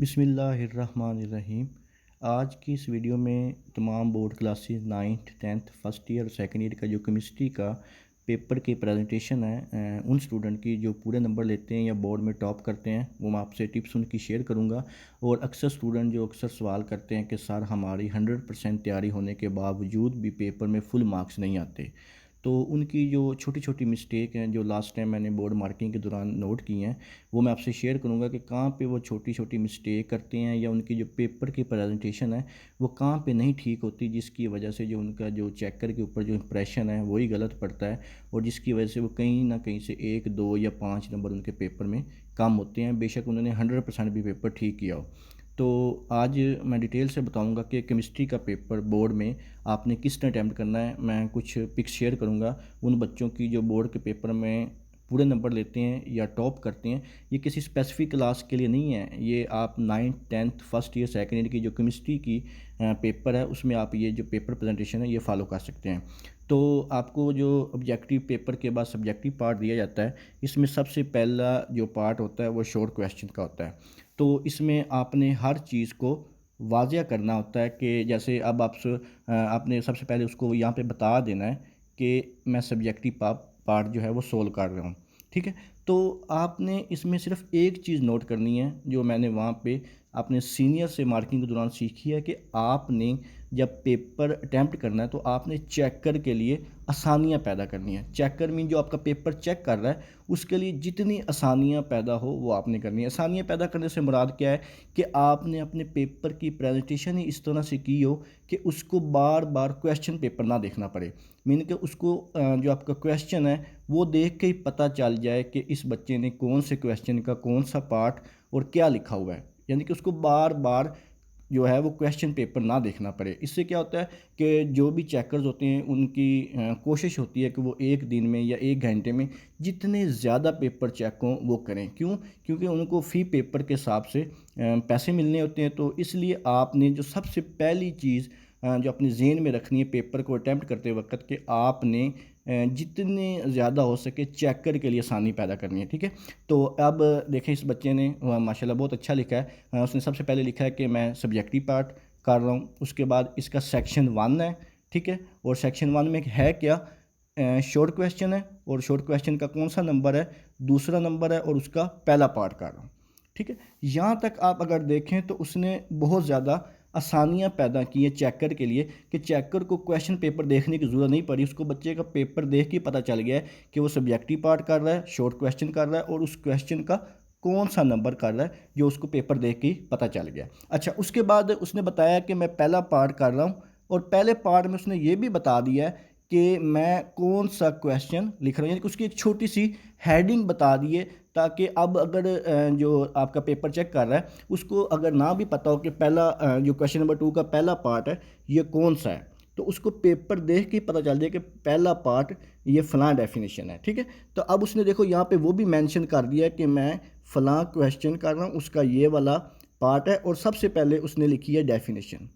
बिस्मिल्लाहिर्रहमानिर्रहीम। आज की इस वीडियो में तमाम board classes 9th 10th first year और सेकंड ईयर का जो केमिस्ट्री का पेपर की प्रेजेंटेशन है, उन स्टूडेंट की जो पूरे नंबर लेते हैं या बोर्ड में टॉप करते हैं, वो मैं आपसे टिप्स उनकी शेयर करूंगा। और अक्सर स्टूडेंट जो अक्सर सवाल करते हैं कि सर हमारी 100% तैयारी होने के बावजूद भी पेपर में फुल मार्क्स नहीं आते, तो उनकी जो छोटी छोटी मिस्टेक हैं जो लास्ट टाइम मैंने बोर्ड मार्किंग के दौरान नोट की हैं, वो मैं आपसे शेयर करूंगा कि कहाँ पे वो छोटी छोटी मिस्टेक करते हैं या उनकी जो पेपर की प्रेजेंटेशन है वो कहाँ पे नहीं ठीक होती, जिसकी वजह से जो उनका जो चेकर के ऊपर जो इंप्रेशन है वही गलत पड़ता है और जिसकी वजह से वो कहीं ना कहीं से 1 2 या 5 नंबर उनके पेपर में कम होते हैं, बेशक उन्होंने 100% भी पेपर ठीक किया हो। तो आज मैं डिटेल से बताऊंगा कि केमिस्ट्री का पेपर बोर्ड में आपने किस तरह अटैम्प्ट करना है। मैं कुछ पिक्स शेयर करूंगा उन बच्चों की जो बोर्ड के पेपर में पूरे नंबर लेते हैं या टॉप करते हैं। ये किसी स्पेसिफिक क्लास के लिए नहीं है, ये आप 9th 10th first year second year की जो केमिस्ट्री की पेपर है उसमें आप ये जो पेपर प्रेजेंटेशन है ये फॉलो कर सकते हैं। तो आपको जो ऑब्जेक्टिव पेपर के बाद सब्जेक्टिव पार्ट दिया जाता है, इसमें सबसे पहला जो पार्ट होता है वो शॉर्ट क्वेश्चन का होता है। तो इसमें आपने हर चीज़ को वाज़िया करना होता है कि जैसे अब आपने सबसे पहले उसको यहाँ पे बता देना है कि मैं सब्जेक्टिव पार्ट जो है वो सोल्व कर रहा हूँ। ठीक है, तो आपने इसमें सिर्फ एक चीज़ नोट करनी है जो मैंने वहाँ पे अपने सीनियर से मार्किंग के दौरान सीखी है कि आपने जब पेपर अटैम्प्ट करना है तो आपने चेकर के लिए आसानियाँ पैदा करनी है। चेकर मीन जो आपका पेपर चेक कर रहा है उसके लिए जितनी आसानियाँ पैदा हो वो आपने करनी है। आसानियाँ पैदा करने से मुराद क्या है कि आपने अपने पेपर की प्रेजेंटेशन ही इस तरह से की हो कि उसको बार बार क्वेश्चन पेपर ना देखना पड़े। मीन कि उसको जो आपका क्वेश्चन है वो देख के ही पता चल जाए कि इस बच्चे ने कौन से क्वेश्चन का कौन सा पार्ट और क्या लिखा हुआ है, यानी कि उसको बार बार जो है वो क्वेश्चन पेपर ना देखना पड़े। इससे क्या होता है कि जो भी चेकर्स होते हैं उनकी कोशिश होती है कि वो एक दिन में या 1 घंटे में जितने ज़्यादा पेपर चेक हों वो करें। क्यों? क्योंकि उनको फ़ी पेपर के हिसाब से पैसे मिलने होते हैं। तो इसलिए आपने जो सबसे पहली चीज़ जो अपने ज़हन में रखनी है पेपर को अटैम्प्ट करते वक्त, कि आपने जितने ज़्यादा हो सके चेकर के लिए आसानी पैदा करनी है। ठीक है, तो अब देखें इस बच्चे ने माशाल्लाह बहुत अच्छा लिखा है। उसने सबसे पहले लिखा है कि मैं सब्जेक्टिव पार्ट कर रहा हूँ, उसके बाद इसका सेक्शन 1 है। ठीक है, और सेक्शन 1 में है क्या, शॉर्ट क्वेश्चन है और शॉर्ट क्वेश्चन का कौन सा नंबर है, दूसरा नंबर है और उसका पहला पार्ट कर रहा हूँ। ठीक है, यहाँ तक आप अगर देखें तो उसने बहुत ज़्यादा आसानियाँ पैदा की हैं चेकर के लिए कि चेकर को क्वेश्चन पेपर देखने की ज़रूरत नहीं पड़ी। उसको बच्चे का पेपर देख के पता चल गया है कि वो सब्जेक्टिव पार्ट कर रहा है, शॉर्ट क्वेश्चन कर रहा है और उस क्वेश्चन का कौन सा नंबर कर रहा है, जो उसको पेपर देख के ही पता चल गया। अच्छा, उसके बाद उसने बताया कि मैं पहला पार्ट कर रहा हूँ और पहले पार्ट में उसने ये भी बता दिया है कि मैं कौन सा क्वेश्चन लिख रहा हूँ, यानी कि उसकी एक छोटी सी हेडिंग बता दी है, ताकि अब अगर जो आपका पेपर चेक कर रहा है उसको अगर ना भी पता हो कि पहला जो क्वेश्चन नंबर 2 का पहला पार्ट है ये कौन सा है, तो उसको पेपर देख के पता चल जाए कि पहला पार्ट ये फ़लाँ डेफिनेशन है। ठीक है, तो अब उसने देखो यहाँ पे वो भी मेंशन कर दिया है कि मैं फ़लाँ क्वेश्चन कर रहा हूँ, उसका ये वाला पार्ट है और सबसे पहले उसने लिखी है डेफिनेशन।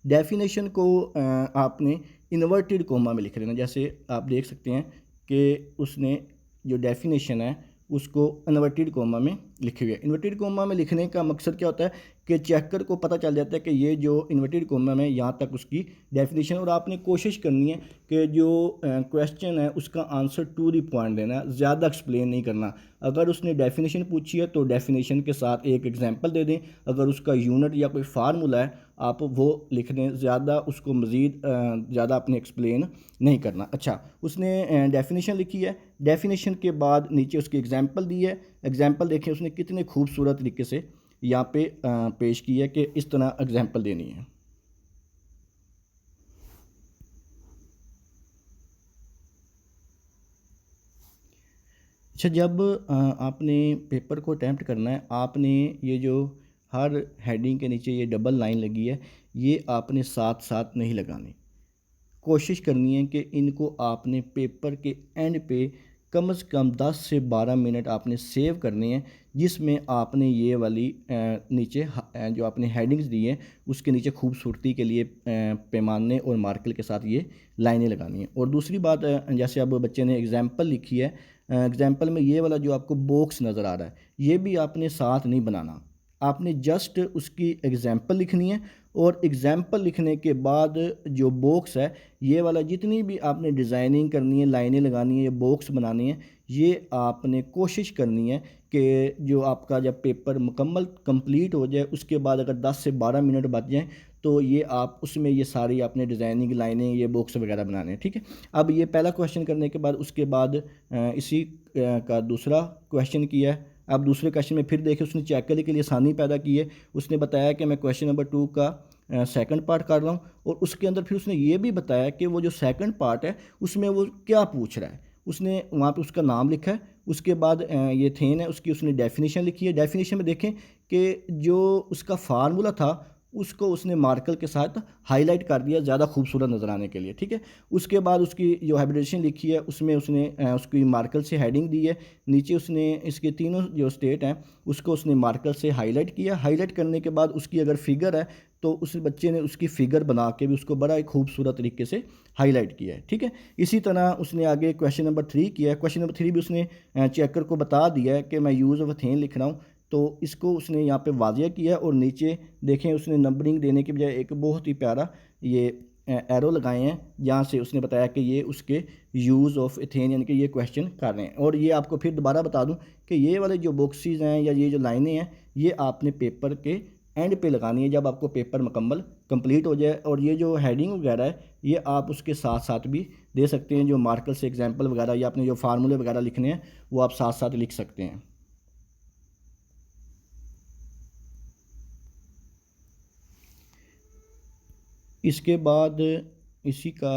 डेफिनेशन को आपने इन्वर्टेड कोमा में लिख लेना। जैसे आप देख सकते हैं कि उसने जो डेफिनेशन है उसको इन्वर्टेड कोमा में लिखे हुए है। इन्वर्टेड कोमा में लिखने का मकसद क्या होता है कि चेकर को पता चल जाता है कि ये जो इन्वर्टेड कोमा में यहाँ तक उसकी डेफिनेशन, और आपने कोशिश करनी है कि जो क्वेश्चन है उसका आंसर टू द पॉइंट देना, ज़्यादा एक्सप्लेन नहीं करना। अगर उसने डेफिनेशन पूछी है तो डेफिनेशन के साथ एक एग्जांपल दे दें, अगर उसका यूनिट या कोई फार्मूला है आप वो लिख दें, ज़्यादा उसको मज़ीद ज़्यादा आपने एक्सप्लेन नहीं करना। अच्छा, उसने डेफिनेशन लिखी है, डेफिनेशन के बाद नीचे उसकी एग्जांपल दी है। एग्जांपल देखें उसने कितने खूबसूरत तरीके से यहाँ पे पेश की है कि इस तरह एग्जांपल देनी है। अच्छा, जब आपने पेपर को अटैम्प्ट करना है, आपने ये जो हर हेडिंग के नीचे ये डबल लाइन लगी है ये आपने साथ साथ नहीं लगानी। कोशिश करनी है कि इनको आपने पेपर के एंड पे कम से कम 10 से 12 मिनट आपने सेव करने हैं, जिसमें आपने ये वाली नीचे जो आपने हेडिंग्स दी हैं उसके नीचे खूबसूरती के लिए पैमाने और मार्कर के साथ ये लाइनें लगानी हैं। और दूसरी बात, जैसे अब बच्चे ने एग्जांपल लिखी है, एग्जांपल में ये वाला जो आपको बॉक्स नज़र आ रहा है ये भी आपने साथ नहीं बनाना। आपने जस्ट उसकी एग्जाम्पल लिखनी है, और एग्जाम्पल लिखने के बाद जो बॉक्स है ये वाला, जितनी भी आपने डिज़ाइनिंग करनी है, लाइनें लगानी है या बॉक्स बनानी है, ये आपने कोशिश करनी है कि जो आपका जब पेपर मुकम्मल कंप्लीट हो जाए उसके बाद अगर 10 से 12 मिनट बच जाएँ तो ये आप उसमें ये सारी आपने डिज़ाइनिंग लाइनें, ये बॉक्स वगैरह बनाने हैं, ठीक है। अब ये पहला क्वेश्चन करने के बाद उसके बाद इसी का दूसरा क्वेश्चन किया है। अब दूसरे क्वेश्चन में फिर देखिए उसने चेक करने के लिए आसानी पैदा की है। उसने बताया कि मैं क्वेश्चन नंबर 2 का सेकंड पार्ट कर रहा हूँ, और उसके अंदर फिर उसने ये भी बताया कि वो जो सेकंड पार्ट है उसमें वो क्या पूछ रहा है। उसने वहाँ पे उसका नाम लिखा है, उसके बाद ये थेन है उसकी उसने डेफिनेशन लिखी है। डेफिनेशन में देखें कि जो उसका फार्मूला था उसको उसने मार्कर के साथ हाईलाइट कर दिया ज़्यादा खूबसूरत नज़र आने के लिए, ठीक है। उसके बाद उसकी जो हाइब्रिडेशन लिखी है उसमें उसने उसकी मार्कर से हेडिंग दी है। नीचे उसने इसके तीनों जो स्टेट हैं उसको उसने मार्कर से हाईलाइट किया। हाईलाइट करने के बाद उसकी अगर फिगर है तो उस बच्चे ने उसकी फ़िगर बना के भी उसको बड़ा एक खूबसूरत तरीके से हाईलाइट किया है, ठीक है। इसी तरह उसने आगे क्वेश्चन नंबर 3 किया है। क्वेश्चन नंबर 3 भी उसने चेकर को बता दिया है कि मैं यूज़ ऑफ थेन लिख रहा हूँ, तो इसको उसने यहाँ पे वाज़िया किया। और नीचे देखें उसने नंबरिंग देने के बजाय एक बहुत ही प्यारा ये एरो लगाए हैं, जहाँ से उसने बताया कि ये उसके यूज़ ऑफ एथेन यानी कि ये क्वेश्चन कर रहे हैं। और ये आपको फिर दोबारा बता दूं कि ये वाले जो बॉक्सेस हैं या ये जो लाइनें हैं ये आपने पेपर के एंड पे लगानी है जब आपको पेपर मुकम्मल कंप्लीट हो जाए। और ये जो हेडिंग वगैरह है ये आप उसके साथ साथ भी दे सकते हैं, जो मार्कर से एग्जाम्पल वगैरह या अपने जो फार्मूले वगैरह लिखने हैं वो आप साथ साथ लिख सकते हैं। इसके बाद इसी का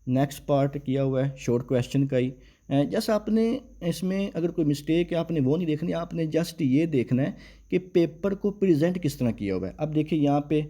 नेक्स्ट पार्ट किया हुआ है शॉर्ट क्वेश्चन का ही। जैसा आपने इसमें अगर कोई मिस्टेक है आपने वो नहीं देखनी, आपने जस्ट ये देखना है कि पेपर को प्रेजेंट किस तरह किया हुआ है। अब देखिए यहाँ पे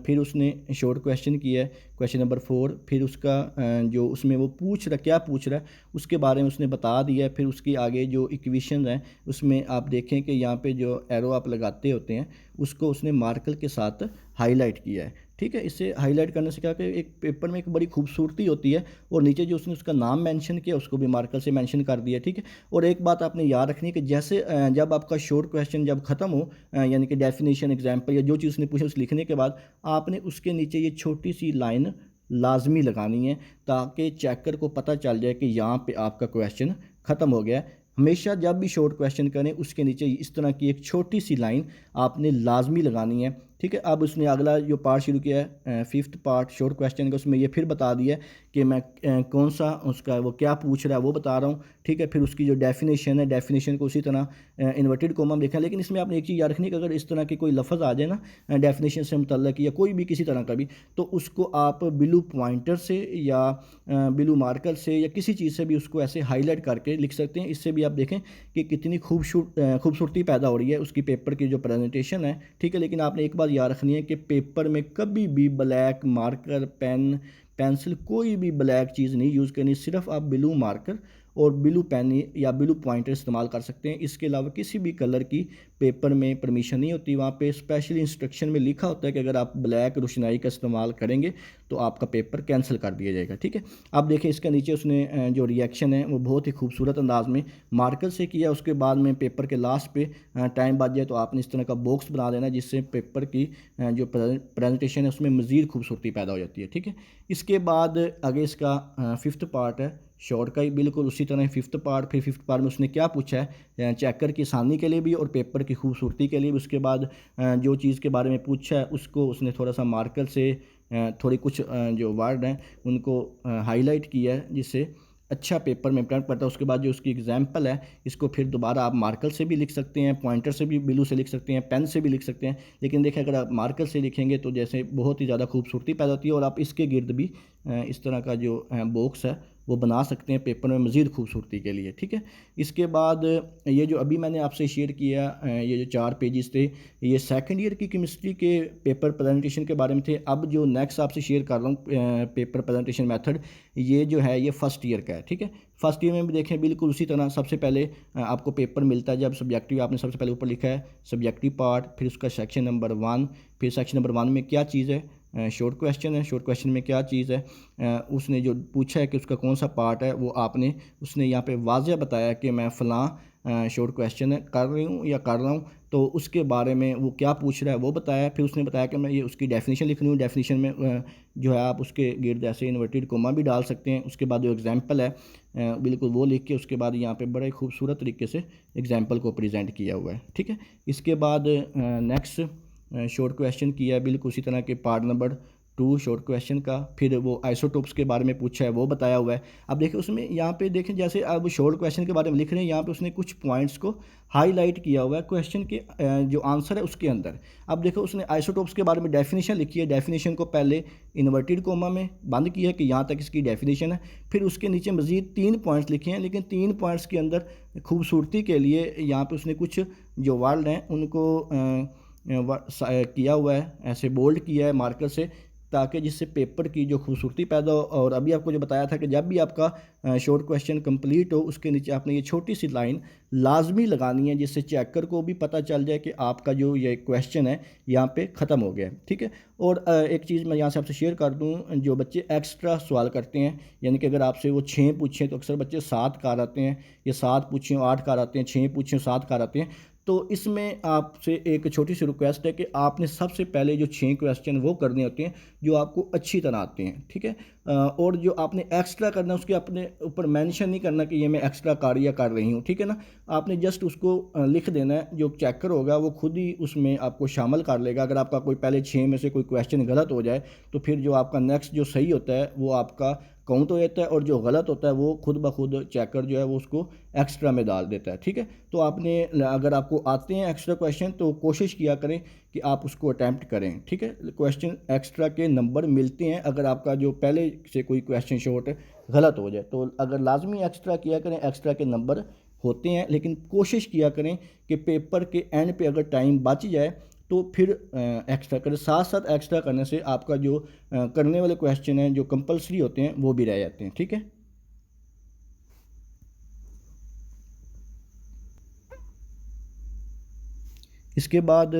फिर उसने शॉर्ट क्वेश्चन किया है क्वेश्चन नंबर 4। फिर उसका जो उसमें वो पूछ रहा क्या पूछ रहा है उसके बारे में उसने बता दिया है। फिर उसकी आगे जो इक्वेशन है उसमें आप देखें कि यहाँ पे जो एरो आप लगाते होते हैं उसको उसने मार्कर के साथ हाईलाइट किया है, ठीक है। इसे हाईलाइट करने से क्या कि एक पेपर में एक बड़ी खूबसूरती होती है। और नीचे जो उसने उसका नाम मेंशन किया उसको भी मार्कर से मेंशन कर दिया, ठीक है। और एक बात आपने याद रखनी है कि जैसे जब आपका शॉर्ट क्वेश्चन जब ख़त्म हो, यानी कि डेफिनेशन एग्जाम्पल या जो चीज़ उसने पूछी उस लिखने के बाद आपने उसके नीचे ये छोटी सी लाइन लाजमी लगानी है, ताकि चेकर को पता चल जाए कि यहाँ पे आपका क्वेश्चन ख़त्म हो गया है। हमेशा जब भी शॉर्ट क्वेश्चन करें उसके नीचे इस तरह की एक छोटी सी लाइन आपने लाजमी लगानी है, ठीक है। अब उसने अगला जो पार्ट शुरू किया है फिफ्थ पार्ट शॉर्ट क्वेश्चन का, उसमें ये फिर बता दिया कि मैं कौन सा उसका वो क्या पूछ रहा है वो बता रहा हूँ, ठीक है। फिर उसकी जो डेफिनेशन है डेफिनेशन को उसी तरह इन्वर्टेड कोमा में लिखा है। लेकिन इसमें आपने एक चीज़ याद रखनी कि अगर इस तरह की कोई लफ्ज़ आ जाए ना डेफिनेशन से मुतल्लक या कोई भी किसी तरह का भी, तो उसको आप ब्लू पॉइंटर से या ब्लू मार्कर से या किसी चीज़ से भी उसको ऐसे हाईलाइट करके लिख सकते हैं। इससे भी आप देखें कि कितनी खूबसूरती पैदा हो रही है उसकी पेपर की जो प्रेजेंटेशन है, ठीक है। लेकिन आपने एक बात याद रखनी है कि पेपर में कभी भी ब्लैक मार्कर पेन पेंसिल कोई भी ब्लैक चीज़ नहीं यूज़ करनी, सिर्फ आप ब्लू मार्कर और ब्लू पेन या ब्लू पॉइंटर इस्तेमाल कर सकते हैं। इसके अलावा किसी भी कलर की पेपर में परमिशन नहीं होती। वहाँ पे स्पेशली इंस्ट्रक्शन में लिखा होता है कि अगर आप ब्लैक रोशनाई का इस्तेमाल करेंगे तो आपका पेपर कैंसिल कर दिया जाएगा, ठीक है। अब देखिए इसके नीचे उसने जो रिएक्शन है वो बहुत ही खूबसूरत अंदाज में मार्कर से किया। उसके बाद में पेपर के लास्ट पे टाइम बच जाए तो आपने इस तरह का बॉक्स बना देना, जिससे पेपर की जो प्रेजेंटेशन है उसमें मज़ीद खूबसूरती पैदा हो जाती है, ठीक है। इसके बाद आगे इसका फिफ्थ पार्ट है शॉर्ट का ही बिल्कुल उसी तरह फिफ्थ पार्ट। फिर फिफ्थ पार्ट में उसने क्या पूछा है चेकर की आसानी के लिए भी और पेपर की खूबसूरती के लिए भी। उसके बाद जो चीज़ के बारे में पूछा है उसको उसने थोड़ा सा मार्कर से थोड़ी कुछ जो वर्ड हैं उनको हाईलाइट किया है, जिससे अच्छा पेपर में प्रिंट पड़ता है। उसके बाद जो उसकी एग्जाम्पल है इसको फिर दोबारा आप मार्कर से भी लिख सकते हैं, पॉइंटर से भी ब्लू से लिख सकते हैं, पेन से भी लिख सकते हैं। लेकिन देखें अगर आप मार्कर से लिखेंगे तो जैसे बहुत ही ज़्यादा खूबसूरती पैदा होती है। और आप इसके गिर्द भी इस तरह का जो बॉक्स है वो बना सकते हैं पेपर में मज़ीद खूबसूरती के लिए, ठीक है। इसके बाद ये जो अभी मैंने आपसे शेयर किया ये जो 4 पेजेस थे ये सेकंड ईयर की केमिस्ट्री के पेपर प्रेजेंटेशन के बारे में थे। अब जो नेक्स्ट आपसे शेयर कर रहा हूँ पेपर प्रेजेंटेशन मेथड, ये जो है ये फर्स्ट ईयर का है, ठीक है। फर्स्ट ईयर में भी देखें बिल्कुल उसी तरह सबसे पहले आपको पेपर मिलता है जब सब्जेक्टिव आपने सबसे पहले ऊपर लिखा है सब्जेक्टिव पार्ट, फिर उसका सेक्शन नंबर 1। फिर सेक्शन नंबर 1 में क्या चीज़ है शॉर्ट क्वेश्चन है, शॉर्ट क्वेश्चन में क्या चीज़ है उसने जो पूछा है कि उसका कौन सा पार्ट है वो आपने उसने यहाँ पे वाज़िया बताया कि मैं फ़लाँ शॉर्ट क्वेश्चन है कर रही हूँ या कर रहा हूँ, तो उसके बारे में वो क्या पूछ रहा है वो बताया। फिर उसने बताया कि मैं ये उसकी डेफिनेशन लिख रही हूँ, डेफिनेशन में जो है आप उसके गिर्द ऐसे इन्वर्टेड कोमा भी डाल सकते हैं। उसके बाद जो एग्जांपल है बिल्कुल वो लिख के उसके बाद यहाँ पे बड़े खूबसूरत तरीके से एग्जांपल को प्रेजेंट किया हुआ है, ठीक है। इसके बाद नेक्स्ट शॉर्ट क्वेश्चन किया है बिल्कुल उसी तरह के पार्ट नंबर 2 शॉर्ट क्वेश्चन का। फिर वो आइसोटोप्स के बारे में पूछा है वो बताया हुआ है। अब देखिए उसमें यहाँ पे देखें जैसे अब शॉर्ट क्वेश्चन के बारे में लिख रहे हैं, यहाँ पे उसने कुछ पॉइंट्स को हाईलाइट किया हुआ है क्वेश्चन के जो आंसर है उसके अंदर। अब देखो उसने आइसोटोप्स के बारे में डेफिनेशन लिखी है, डेफिनेशन को पहले इन्वर्टेड कोमा में बंद किया है कि यहाँ तक इसकी डेफिनेशन है। फिर उसके नीचे मज़ीद 3 पॉइंट्स लिखे हैं, लेकिन 3 पॉइंट्स के अंदर खूबसूरती के लिए यहाँ पे उसने कुछ जो वर्ड हैं उनको किया हुआ है, ऐसे बोल्ड किया है मार्कर से, ताकि जिससे पेपर की जो खूबसूरती पैदा हो। और अभी आपको जो बताया था कि जब भी आपका शॉर्ट क्वेश्चन कंप्लीट हो उसके नीचे आपने ये छोटी सी लाइन लाजमी लगानी है, जिससे चेकर को भी पता चल जाए कि आपका जो ये क्वेश्चन है यहाँ पे ख़त्म हो गया है, ठीक है। और एक चीज़ मैं यहाँ से आपसे शेयर कर दूँ, जो बच्चे एक्स्ट्रा सवाल करते हैं, यानी कि अगर आपसे वो 6 पूछें तो अक्सर बच्चे 7 कर आते हैं, या 7 पूछें 8 कर आते हैं, 6 पूछें 7 कर आते हैं। तो इसमें आपसे एक छोटी सी रिक्वेस्ट है कि आपने सबसे पहले जो 6 क्वेश्चन वो करने होते हैं जो आपको अच्छी तरह आते हैं, ठीक है। और जो आपने एक्स्ट्रा करना है उसके अपने ऊपर मेंशन नहीं करना कि ये मैं एक्स्ट्रा कार्य कर रही हूँ, ठीक है ना। आपने जस्ट उसको लिख देना है, जो चेकर होगा वो खुद ही उसमें आपको शामिल कर लेगा। अगर आपका कोई पहले 6 में से कोई क्वेश्चन गलत हो जाए तो फिर जो आपका नेक्स्ट जो सही होता है वो आपका काउंट हो जाता है, और जो गलत होता है वो खुद ब खुद चेकर जो है वो उसको एक्स्ट्रा में डाल देता है, ठीक है। तो आपने अगर आपको आते हैं एक्स्ट्रा क्वेश्चन तो कोशिश किया करें कि आप उसको अटैम्प्ट करें, ठीक है। क्वेश्चन एक्स्ट्रा के नंबर मिलते हैं अगर आपका जो पहले से कोई क्वेश्चन शॉर्ट गलत हो जाए, तो अगर लाजमी एक्स्ट्रा किया करें, एक्स्ट्रा के नंबर होते हैं। लेकिन कोशिश किया करें कि पेपर के एंड पे अगर टाइम बच जाए तो फिर एक्स्ट्रा करें। साथ साथ एक्स्ट्रा करने से आपका जो करने वाले क्वेश्चन हैं जो कंपलसरी होते हैं वो भी रह जाते हैं, ठीक है। इसके बाद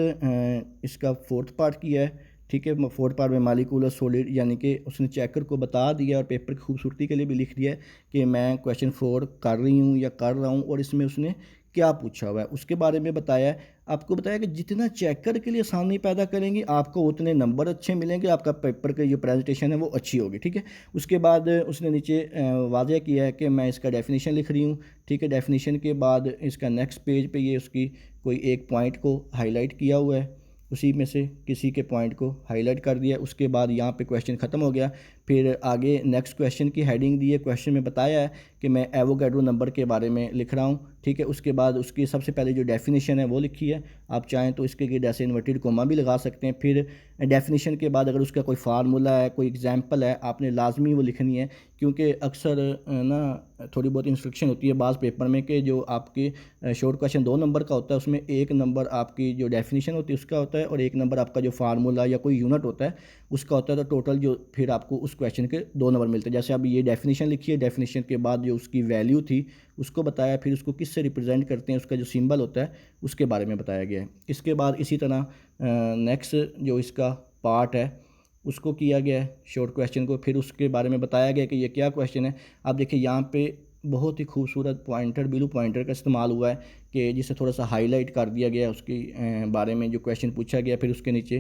इसका फोर्थ पार्ट किया है, ठीक है। फोर्थ पार्ट में मालिकुलर सॉलिड, यानी कि उसने चेकर को बता दिया और पेपर की खूबसूरती के लिए भी लिख दिया है कि मैं क्वेश्चन 4 कर रही हूँ या कर रहा हूँ, और इसमें उसने क्या पूछा हुआ है उसके बारे में बताया है। आपको बताया कि जितना चेकर के लिए आसानी पैदा करेंगे आपको उतने नंबर अच्छे मिलेंगे, आपका पेपर की जो प्रेजेंटेशन है वो अच्छी होगी, ठीक है। उसके बाद उसने नीचे वाज़ह किया है कि मैं इसका डेफिनेशन लिख रही हूँ, ठीक है। डेफिनेशन के बाद इसका नेक्स्ट पेज पे ये उसकी कोई एक पॉइंट को हाईलाइट किया हुआ है, उसी में से किसी के पॉइंट को हाईलाइट कर दिया। उसके बाद यहाँ पे क्वेश्चन ख़त्म हो गया। फिर आगे नेक्स्ट क्वेश्चन की हेडिंग दी है, क्वेश्चन में बताया है कि मैं एवोगैड्रो नंबर के बारे में लिख रहा हूँ, ठीक है। उसके बाद उसकी सबसे पहले जो डेफिनेशन है वो लिखी है, आप चाहें तो इसके लिए ऐसे इन्वर्टेड कोमा भी लगा सकते हैं। फिर डेफिनेशन के बाद अगर उसका कोई फार्मूला है, कोई एग्जाम्पल है, आपने लाजमी वो लिखनी है, क्योंकि अक्सर ना थोड़ी बहुत इंस्ट्रक्शन होती है बाज़ पेपर में कि जो आपके शॉर्ट क्वेश्चन 2 नंबर का होता है उसमें 1 नंबर आपकी जो डेफिनेशन होती है उसका होता है और 1 नंबर आपका जो फार्मूला या कोई यूनिट होता है उसका होता है। तो टोटल जो फिर आपको उस क्वेश्चन के 2 नंबर मिलते हैं। जैसे अभी ये डेफिनेशन लिखी है, डेफिनेशन के बाद जो उसकी वैल्यू थी उसको बताया, फिर उसको किससे रिप्रेजेंट करते हैं, उसका जो सिंबल होता है उसके बारे में बताया गया है। इसके बाद इसी तरह नेक्स्ट जो इसका पार्ट है उसको किया गया है शॉर्ट क्वेश्चन को, फिर उसके बारे में बताया गया कि ये क्या क्वेश्चन है। आप देखिए यहाँ पे बहुत ही खूबसूरत पॉइंटर, ब्लू पॉइंटर का इस्तेमाल हुआ है कि जिसे थोड़ा सा हाईलाइट कर दिया गया है उसके बारे में जो क्वेश्चन पूछा गया। फिर उसके नीचे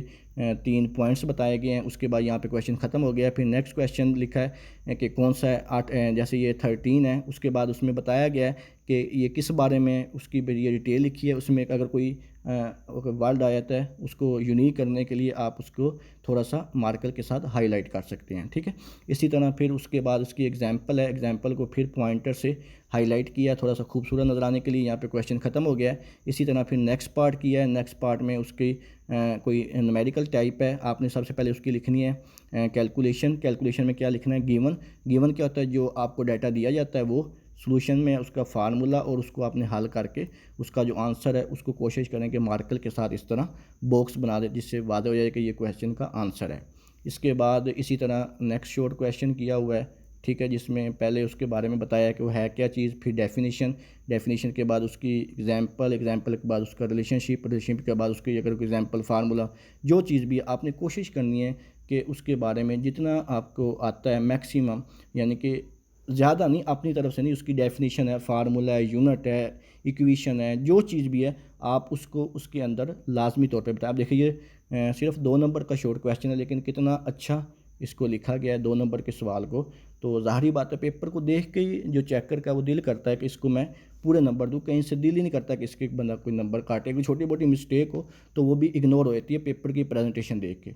3 पॉइंट्स बताए गए हैं। उसके बाद यहाँ पे क्वेश्चन ख़त्म हो गया। फिर नेक्स्ट क्वेश्चन लिखा है कि कौन सा है 8, जैसे ये 13 है, उसके बाद उसमें बताया गया है कि ये किस बारे में, उसकी ये डिटेल लिखी है। उसमें अगर कोई वर्ड आ जाता है उसको यूनिक करने के लिए आप उसको थोड़ा सा मार्कर के साथ हाईलाइट कर सकते हैं, ठीक है। इसी तरह फिर उसके बाद उसकी एग्जांपल है, एग्जांपल को फिर पॉइंटर से हाईलाइट किया थोड़ा सा खूबसूरत नज़र आने के लिए। यहाँ पे क्वेश्चन ख़त्म हो गया है। इसी तरह फिर नेक्स्ट पार्ट किया है, नेक्स्ट पार्ट में उसकी कोई न्यूमेरिकल टाइप है, आपने सबसे पहले उसकी लिखनी है कैलकुलेशन। कैलकुलेशन में क्या लिखना है, गिवन। गिवन क्या होता है, जो आपको डाटा दिया जाता है वो सॉल्यूशन में उसका फार्मूला और उसको आपने हल करके उसका जो आंसर है उसको कोशिश करें कि मार्कर के साथ इस तरह बॉक्स बना दे जिससे वादे हो जाए कि ये क्वेश्चन का आंसर है। इसके बाद इसी तरह नेक्स्ट शॉर्ट क्वेश्चन किया हुआ है, ठीक है, जिसमें पहले उसके बारे में बताया कि वो है क्या चीज़, फिर डेफिनेशन, डेफिनेशन के बाद उसकी एग्जांपल, एग्जांपल के बाद उसका रिलेशनशिप, रिलेशनशिप के बाद उसकी अगर कोई एग्जांपल फार्मूला, जो चीज़ भी आपने कोशिश करनी है कि उसके बारे में जितना आपको आता है मैक्सिमम, यानी कि ज़्यादा नहीं, अपनी तरफ से नहीं, उसकी डेफिनेशन है, फार्मूला है, यूनिट है, इक्वेशन है, जो चीज़ भी है आप उसको उसके अंदर लाजमी तौर पे बताएं। आप देखिए ये सिर्फ 2 नंबर का शॉर्ट क्वेश्चन है, लेकिन कितना अच्छा इसको लिखा गया है 2 नंबर के सवाल को। तो ज़ाहिर बात है पेपर को देख के ही जो चेकर का वो दिल करता है कि इसको मैं पूरे नंबर दूँ, कहीं से दिल ही नहीं करता कि इसके बंदा कोई नंबर काटे, कोई छोटी मोटी मिस्टेक हो तो वो भी इग्नोर हो जाती है पेपर की प्रेजेंटेशन देख के।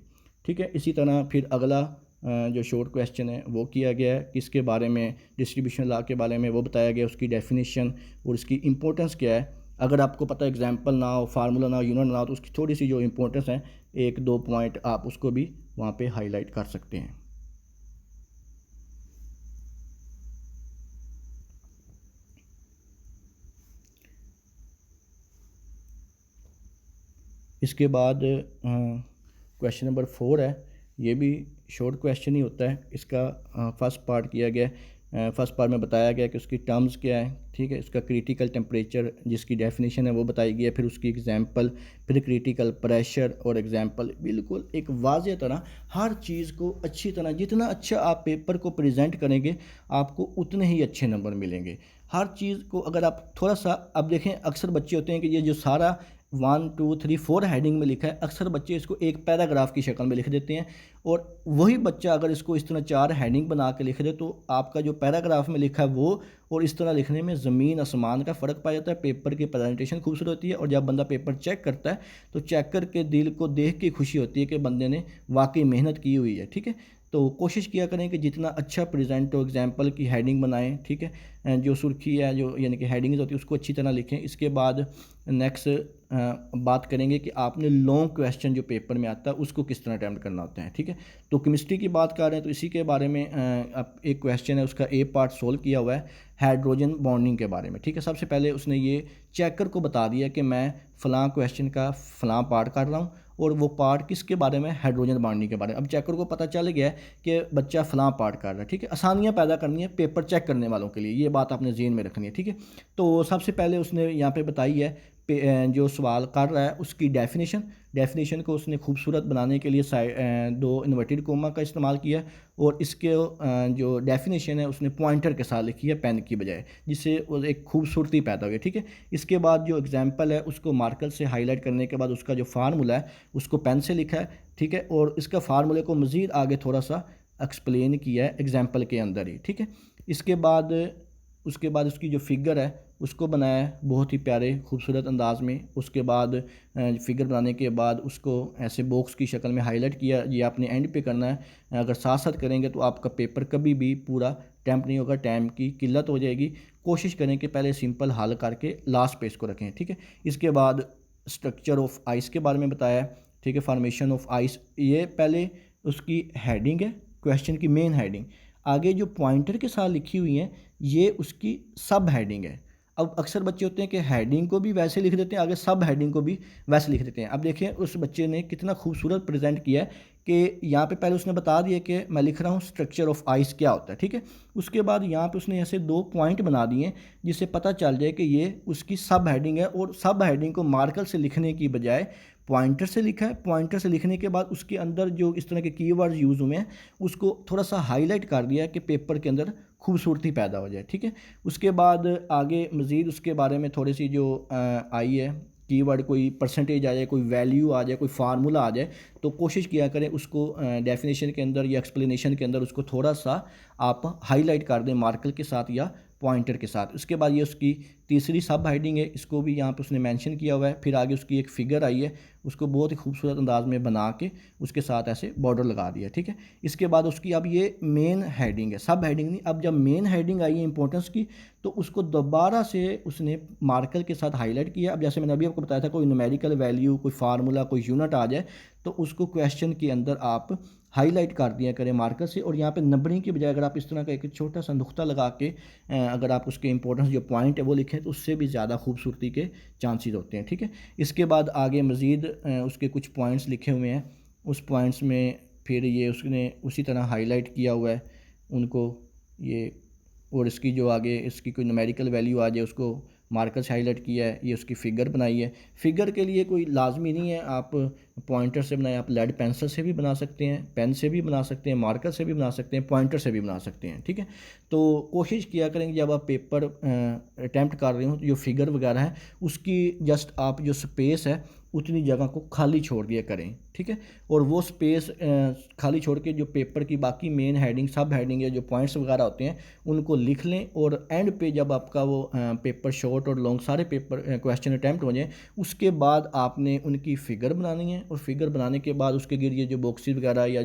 ठीक है, इसी तरह फिर अगला जो शॉर्ट क्वेश्चन है वो किया गया है, किसके बारे में, डिस्ट्रीब्यूशन लॉ के बारे में वो बताया गया, उसकी डेफिनेशन और उसकी इंपॉर्टेंस क्या है। अगर आपको पता एग्जांपल ना हो, फार्मूला ना हो, यूनिट ना हो, तो उसकी थोड़ी सी जो इंपॉर्टेंस है 1-2 पॉइंट आप उसको भी वहाँ पे हाईलाइट कर सकते हैं। इसके बाद क्वेश्चन नंबर 4 है, ये भी शॉर्ट क्वेश्चन ही होता है। इसका फर्स्ट पार्ट किया गया है, फर्स्ट पार्ट में बताया गया कि उसकी टर्म्स क्या है। ठीक है, इसका क्रिटिकल टेम्परेचर जिसकी डेफिनेशन है वो बताई गई है, फिर उसकी एग्जांपल, फिर क्रिटिकल प्रेशर और एग्जांपल। बिल्कुल एक वाज़ेह तरह हर चीज़ को अच्छी तरह, जितना अच्छा आप पेपर को प्रेजेंट करेंगे आपको उतने ही अच्छे नंबर मिलेंगे। हर चीज़ को अगर आप थोड़ा सा, अब देखें अक्सर बच्चे होते हैं कि ये जो सारा 1 2 3 4 हेडिंग में लिखा है, अक्सर बच्चे इसको एक पैराग्राफ की शक्ल में लिख देते हैं, और वही बच्चा अगर इसको इस तरह 4 हेडिंग बना के लिख दे तो आपका जो पैराग्राफ में लिखा है वो और इस तरह लिखने में ज़मीन आसमान का फ़र्क पाया जाता है। पेपर की प्रेजेंटेशन खूबसूरत होती है, और जब बंदा पेपर चेक करता है तो चेकर के दिल को देख के खुशी होती है कि बंदे ने वाकई मेहनत की हुई है। ठीक है, तो कोशिश किया करें कि जितना अच्छा प्रेजेंट हो, एग्जाम्पल की हेडिंग बनाएं। ठीक है, जो सुर्खी है, जो यानी कि हेडिंग्स होती है उसको अच्छी तरह लिखें। इसके बाद नेक्स्ट बात करेंगे कि आपने लॉन्ग क्वेश्चन जो पेपर में आता है उसको किस तरह अटैम्प्ट करना होता है। ठीक है, तो केमिस्ट्री की बात कर रहे हैं तो इसी के बारे में अब एक क्वेश्चन है, उसका ए पार्ट सोल्व किया हुआ है हाइड्रोजन बॉन्डिंग के बारे में। ठीक है, सबसे पहले उसने ये चेकर को बता दिया कि मैं फ़लाँ क्वेश्चन का फ़लाँ पार्ट कर रहा हूँ, और वो पार्ट किसके बारे में, हाइड्रोजन बॉन्डिंग के बारे में। अब चेकर को पता चल गया है कि बच्चा फ़लाँ पार्ट कर रहा है। ठीक है, आसानियाँ पैदा करनी है पेपर चेक करने वालों के लिए, ये बात आपने ज़हन में रखनी है। ठीक है, तो सबसे पहले उसने यहाँ पे बताई है जो सवाल कर रहा है उसकी डेफिनेशन को उसने खूबसूरत बनाने के लिए 2 इन्वर्टेड कोमा का इस्तेमाल किया, और इसके जो डेफिनेशन है उसने पॉइंटर के साथ लिखी है पेन की बजाय, जिससे वो एक खूबसूरती पैदा हो गई। ठीक है, इसके बाद जो एग्जाम्पल है उसको मार्कर से हाईलाइट करने के बाद उसका जो फार्मूला है उसको पेन से लिखा है। ठीक है, और इसका फार्मूले को मज़ीद आगे थोड़ा सा एक्सप्लेन किया है एग्जाम्पल के अंदर ही। ठीक है, इसके बाद उसके बाद उसकी जो फिगर है उसको बनाया है बहुत ही प्यारे खूबसूरत अंदाज में। उसके बाद फिगर बनाने के बाद उसको ऐसे बॉक्स की शक्ल में हाईलाइट किया, ये आपने एंड पे करना है। अगर साथ साथ करेंगे तो आपका पेपर कभी भी पूरा टैम्प नहीं होगा, टाइम की किल्लत हो जाएगी। कोशिश करें कि पहले सिंपल हल करके लास्ट पे इसको रखें। ठीक है, इसके बाद स्ट्रक्चर ऑफ आइस के बारे में बताया है। ठीक है, फॉर्मेशन ऑफ आइस, ये पहले उसकी हेडिंग है, क्वेश्चन की मेन हेडिंग। आगे जो पॉइंटर के साथ लिखी हुई हैं ये उसकी सब हेडिंग है। अब अक्सर बच्चे होते हैं कि हेडिंग को भी वैसे लिख देते हैं, आगे सब हेडिंग को भी वैसे लिख देते हैं। अब देखिए उस बच्चे ने कितना खूबसूरत प्रेजेंट किया है कि यहाँ पे पहले उसने बता दिया कि मैं लिख रहा हूँ स्ट्रक्चर ऑफ आइस क्या होता है। ठीक है, उसके बाद यहाँ पे उसने ऐसे 2 पॉइंट बना दिए हैं जिससे पता चल जाए कि ये उसकी सब हेडिंग है, और सब हेडिंग को मार्कर से लिखने की बजाय पॉइंटर से लिखा है। पॉइंटर से लिखने के बाद उसके अंदर जो इस तरह के कीवर्ड्स यूज़ हुए हैं उसको थोड़ा सा हाईलाइट कर दिया है कि पेपर के अंदर खूबसूरती पैदा हो जाए। ठीक है, उसके बाद आगे मज़ीद उसके बारे में थोड़ी सी जो आई है कीवर्ड, कोई परसेंटेज आ जाए, कोई वैल्यू आ जाए, कोई फार्मूला आ जाए, तो कोशिश किया करें उसको डेफिनेशन के अंदर या एक्सप्लेनेशन के अंदर उसको थोड़ा सा आप हाईलाइट कर दें मार्कर के साथ या पॉइंटर के साथ। उसके बाद ये उसकी तीसरी सब हेडिंग है, इसको भी यहाँ पे उसने मेंशन किया हुआ है। फिर आगे उसकी एक फ़िगर आई है, उसको बहुत ही खूबसूरत अंदाज में बना के उसके साथ ऐसे बॉर्डर लगा दिया। ठीक है, इसके बाद उसकी अब ये मेन हेडिंग है, सब हेडिंग नहीं। अब जब मेन हेडिंग आई है इंपॉर्टेंस की, तो उसको दोबारा से उसने मार्कर के साथ हाईलाइट किया। अब जैसे मैंने अभी आपको बताया था, कोई न्यूमेरिकल वैल्यू, कोई फार्मूला, कोई यूनिट आ जाए तो उसको क्वेश्चन के अंदर आप हाईलाइट कर दिया करें मार्कर से, और यहाँ पे नंबरिंग की बजाय अगर आप इस तरह का एक छोटा सा नुक्ता लगा के अगर आप उसके इंपॉर्टेंस जो पॉइंट है वो लिखें तो उससे भी ज़्यादा खूबसूरती के चांसेस होते हैं। ठीक है, इसके बाद आगे मज़ीद उसके कुछ पॉइंट्स लिखे हुए हैं, उस पॉइंट्स में फिर ये उसने उसी तरह हाईलाइट किया हुआ है उनको ये, और इसकी जो आगे इसकी कोई न्यूमेरिकल वैल्यू आ जाए उसको मार्कर से हाईलाइट किया है, ये उसकी फ़िगर बनाई है। फ़िगर के लिए कोई लाजमी नहीं है आप पॉइंटर से बनाएं, आप लेड पेंसिल से भी बना सकते हैं, पेन से भी बना सकते हैं, मार्कर से भी बना सकते हैं, पॉइंटर से भी बना सकते हैं, ठीक है। तो कोशिश किया करेंगे जब आप पेपर अटैम्प्ट कर रहे हो तो जो फिगर वगैरह है उसकी जस्ट आप जो स्पेस है उतनी जगह को खाली छोड़ दिया करें, ठीक है। और वो स्पेस खाली छोड़ के जो पेपर की बाकी मेन हेडिंग, सब हेडिंग या जो पॉइंट्स वगैरह होते हैं उनको लिख लें, और एंड पे जब आपका वो पेपर शॉर्ट और लॉन्ग सारे पेपर क्वेश्चन अटैम्प्ट हो जाए उसके बाद आपने उनकी फ़िगर बनानी है, और फिगर बनाने के बाद उसके गिर ये जो बॉक्सेस वगैरह या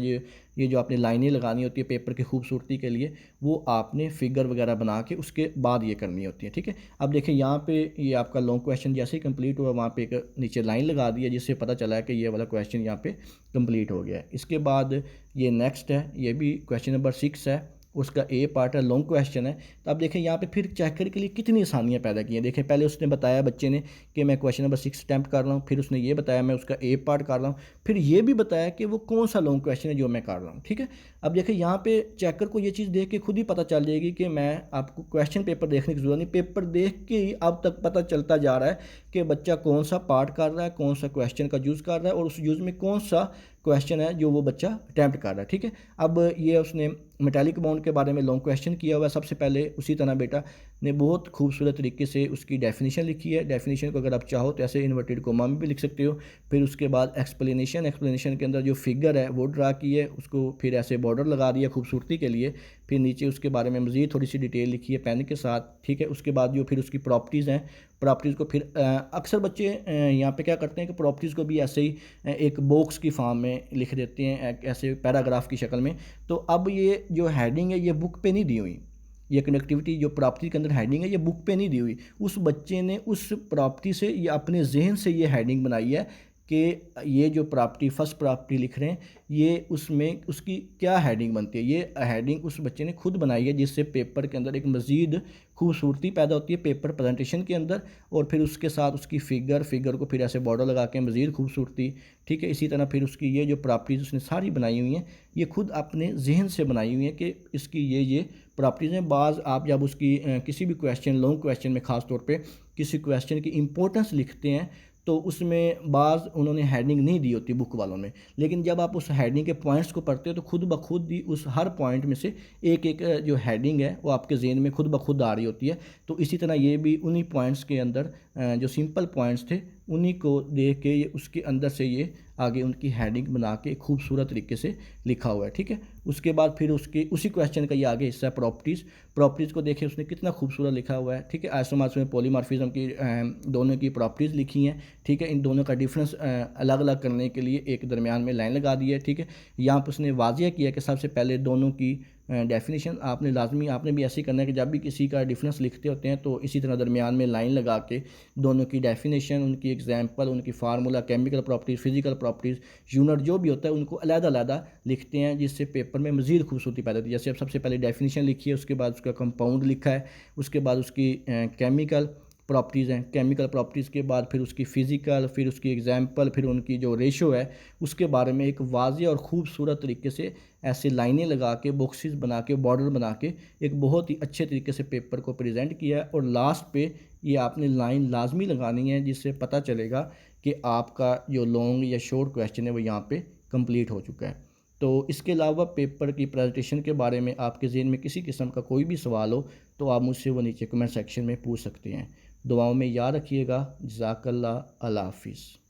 ये जो आपने लाइनें लगानी होती है पेपर की खूबसूरती के लिए, वो आपने फिगर वगैरह बना के उसके बाद ये करनी होती है, ठीक है। अब देखिए यहाँ पे ये आपका लॉन्ग क्वेश्चन जैसे ही कंप्लीट हुआ वहाँ पे एक नीचे लाइन लगा दी है जिससे पता चला है कि ये वाला क्वेश्चन यहाँ पे कंप्लीट हो गया है। इसके बाद ये नेक्स्ट है, ये भी क्वेश्चन नंबर 6 है, उसका ए पार्ट है, लॉन्ग क्वेश्चन है। तो अब देखें यहाँ पे फिर चेकर के लिए कितनी आसानियाँ पैदा की हैं। देखें पहले उसने बताया बच्चे ने कि मैं क्वेश्चन नंबर 6 अटैम्प्ट कर रहा हूँ, फिर उसने ये बताया मैं उसका ए पार्ट कर रहा हूँ, फिर ये भी बताया कि वो कौन सा लॉन्ग क्वेश्चन है जो मैं कर रहा हूँ, ठीक है। अब देखें यहाँ पे चेकर को ये चीज़ देख के खुद ही पता चल जाएगी कि मैं आपको क्वेश्चन पेपर देखने की जरूरत नहीं, पेपर देख के ही अब तक पता चलता जा रहा है कि बच्चा कौन सा पार्ट कर रहा है, कौन सा क्वेश्चन का यूज़ कर रहा है और उस यूज़ में कौन सा क्वेश्चन है जो वो बच्चा अटैम्प्ट कर रहा है, ठीक है। अब ये उसने मेटालिक बाउंड के बारे में लॉन्ग क्वेश्चन किया हुआ है। सबसे पहले उसी तरह बेटा ने बहुत खूबसूरत तरीके से उसकी डेफिनेशन लिखी है। डेफिनेशन को अगर आप चाहो तो ऐसे इन्वर्टेड कोमा में भी लिख सकते हो। फिर उसके बाद एक्सप्लेनेशन के अंदर जो फिगर है वो ड्रा की है, उसको फिर ऐसे बॉर्डर लगा दिया खूबसूरती के लिए। फिर नीचे उसके बारे में मज़ीद थोड़ी सी डिटेल लिखी है पेन के साथ, ठीक है। उसके बाद जो फिर उसकी प्रॉपर्टीज़ हैं, प्रॉपर्टीज़ को फिर अक्सर बच्चे यहाँ पे क्या करते हैं कि प्रॉपर्टीज़ को भी ऐसे ही एक बॉक्स की फॉर्म में लिख देते हैं, ऐसे पैराग्राफ की शक्ल में। तो अब ये जो हेडिंग है ये बुक पे नहीं दी हुई, ये कनेक्टिविटी जो प्रॉपर्टी के अंदर हेडिंग है ये बुक पे नहीं दी हुई। उस बच्चे ने उस प्रॉपर्टी से ये अपने जहन से ये हेडिंग बनाई है कि ये जो प्रॉपर्टी फर्स्ट प्रॉपर्टी लिख रहे हैं ये उसमें उसकी क्या हेडिंग बनती है। ये हेडिंग उस बच्चे ने खुद बनाई है जिससे पेपर के अंदर एक मज़ीद खूबसूरती पैदा होती है पेपर प्रेजेंटेशन के अंदर, और फिर उसके साथ उसकी फिगर को फिर ऐसे बॉर्डर लगा के मज़ीद खूबसूरती, ठीक है। इसी तरह फिर उसकी ये जो प्रॉपर्टीज़ उसने सारी बनाई हुई हैं ये खुद अपने जहन से बनाई हुई हैं कि इसकी ये प्रॉपर्टीज़ हैं। बाज़ आप जब उसकी किसी भी क्वेश्चन, लॉन्ग क्वेश्चन में ख़ास तौर पे किसी क्वेश्चन की इंपॉर्टेंस लिखते हैं तो उसमें बाज़ उन्होंने हेडिंग नहीं दी होती बुक वालों ने, लेकिन जब आप उस हेडिंग के पॉइंट्स को पढ़ते हो तो खुद ब खुद ही उस हर पॉइंट में से एक एक जो हेडिंग है वो आपके ज़हन में खुद ब खुद आ रही होती है। तो इसी तरह ये भी उन्हीं पॉइंट्स के अंदर जो सिंपल पॉइंट्स थे उन्हीं को देख के ये उसके अंदर से ये आगे उनकी हेडिंग बना के खूबसूरत तरीके से लिखा हुआ है, ठीक है। उसके बाद फिर उसके उसी क्वेश्चन का ये आगे हिस्सा है प्रॉपर्टीज़ को देखें उसने कितना खूबसूरत लिखा हुआ है, ठीक है। आइसोमर्स में पॉलीमॉर्फिज्म की दोनों की प्रॉपर्टीज़ लिखी हैं, ठीक है। इन दोनों का डिफरेंस अलग अलग करने के लिए एक दरमियान में लाइन लगा दी है, ठीक है। यहाँ पर उसने वाजिया किया कि सबसे पहले दोनों की डेफिनेशन आपने लाजमी आपने भी ऐसे ही करना है कि जब भी किसी का डिफरेंस लिखते होते हैं तो इसी तरह दरमियान में लाइन लगा के दोनों की डेफिनेशन, उनकी एग्जांपल, उनकी formula, chemical properties, physical properties, unit जो भी होता है उनको अलग-अलग लिखते हैं जिससे पेपर में मज़ीद खूबसूरती पैदा होती है। जैसे अब सबसे पहले डेफिनेशन लिखी है, उसके बाद उसका कंपाउंड लिखा है, उसके बाद उसकी केमिकल प्रॉपर्टीज़ हैं, केमिकल प्रॉपर्टीज़ के बाद फिर उसकी फ़िज़िकल, फिर उसकी एग्जांपल, फिर उनकी जो रेशो है उसके बारे में एक वाज़ेह और ख़ूबसूरत तरीके से ऐसे लाइनें लगा के, बॉक्सेस बना के, बॉर्डर बना के एक बहुत ही अच्छे तरीके से पेपर को प्रेजेंट किया है। और लास्ट पे ये आपने लाइन लाजमी लगानी है जिससे पता चलेगा कि आपका जो लॉन्ग या शॉर्ट क्वेश्चन है वो यहाँ पे कंप्लीट हो चुका है। तो इसके अलावा पेपर की प्रेजेंटेशन के बारे में आपके ज़हन में किसी किस्म का कोई भी सवाल हो तो आप मुझसे वो नीचे कमेंट सेक्शन में पूछ सकते हैं। दुआओं में याद रखिएगा। जज़ाकल्लाह, अल्लाह हाफ़िज़।